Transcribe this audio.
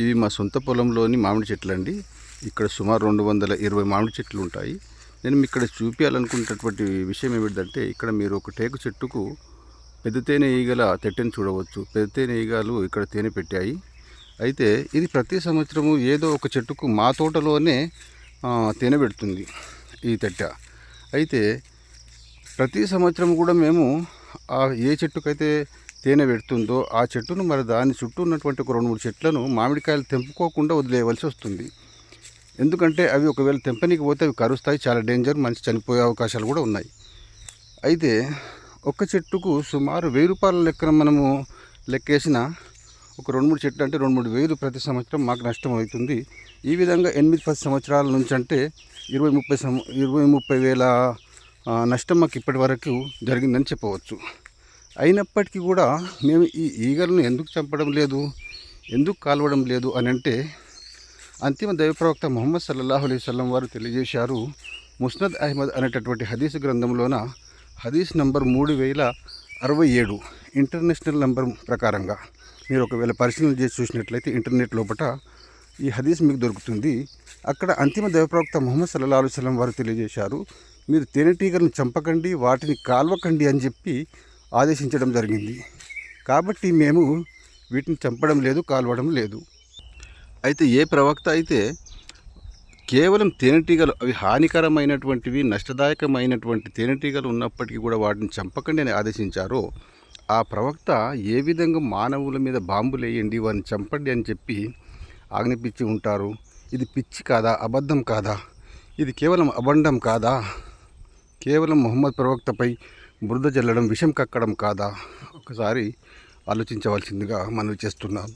ఇవి మా సొంత పొలంలోని మామిడి చెట్లు అండి. ఇక్కడ సుమారు 220 మామిడి చెట్లు ఉంటాయి. నేను మీకు ఇక్కడ చూపించాలనుకున్నటువంటి విషయం ఏమిటంటే, ఇక్కడ మీరు ఒక టేకు చెట్టుకు పెద్ద తేనె ఈగల తెట్టెను చూడవచ్చు. పెద్ద తేనె ఈగలు ఇక్కడ తేనె పెట్టాయి. అయితే ఇది ప్రతి సంవత్సరము ఏదో ఒక చెట్టుకు మా తోటలోనే తేనె పెడుతుంది ఈ తెట్ట. అయితే ప్రతి సంవత్సరం కూడా మేము ఏ చెట్టుకైతే తేనె పెడుతుందో ఆ చెట్టును మరి దాని చుట్టూ ఉన్నటువంటి ఒక 2-3 చెట్లను మామిడికాయలు తెంపుకోకుండా వదిలేయవలసి వస్తుంది. ఎందుకంటే అవి ఒకవేళ తెంపనీకి పోతే అవి కరుస్తాయి, చాలా డేంజర్, మనిషి చనిపోయే అవకాశాలు కూడా ఉన్నాయి. అయితే ఒక్క చెట్టుకు సుమారు 1000 రూపాయల లెక్కన మనము లెక్కేసిన ఒక 2-3 చెట్లు అంటే 2-3 వేలు ప్రతి సంవత్సరం మాకు నష్టం అవుతుంది. ఈ విధంగా 8-10 సంవత్సరాల నుంచి అంటే 20-30 వేల నష్టం మాకు ఇప్పటి వరకు జరిగిందని చెప్పవచ్చు. అయినప్పటికీ కూడా మేము ఈ ఈగలను ఎందుకు చంపడం లేదు, ఎందుకు కాల్వడం లేదు అని అంటే, అంతిమ దైవ ప్రవక్త ముహమ్మద్ సల్లల్లాహు అలైహి వసల్లం వారు తెలియజేశారు. ముస్నద్ అహ్మద్ అనేటటువంటి హదీస్ గ్రంథంలోన హదీస్ నంబర్ 3067 ఇంటర్నేషనల్ నంబర్ ప్రకారంగా మీరు ఒకవేళ పరిశీలన చేసి చూసినట్లయితే ఇంటర్నెట్ లోపల ఈ హదీస్ మీకు దొరుకుతుంది. అక్కడ అంతిమ దైవ ప్రవక్త ముహమ్మద్ సల్లల్లాహు అలైహి వసల్లం వారు తెలియజేశారు, మీరు తేనెటీగలను చంపకండి, వాటిని కాల్వకండి అని చెప్పి ఆదేశించడం జరిగింది. కాబట్టి మేము వీటిని చంపడం లేదు, కాల్వడం లేదు. అయితే ఏ ప్రవక్త అయితే కేవలం తేనెటీగలు, అవి హానికరమైనటువంటివి, నష్టదాయకమైనటువంటి తేనెటీగలు ఉన్నప్పటికీ కూడా వాటిని చంపకండి అని ఆదేశించారో, ఆ ప్రవక్త ఏ విధంగా మానవుల మీద బాంబులు వేయండి, వారిని చంపండి అని చెప్పి ఆజ్ఞాపించి ఉంటారు. ఇది పిచ్చి కాదా, అబద్ధం కాదా, ఇది కేవలం అబండం కాదా, కేవలం ముహమ్మద్ ప్రవక్తపై బురద జల్లడం, విషం కక్కడం కాదా? ఒకసారి ఆలోచించవలసిందిగా మనవి చేస్తున్నాను.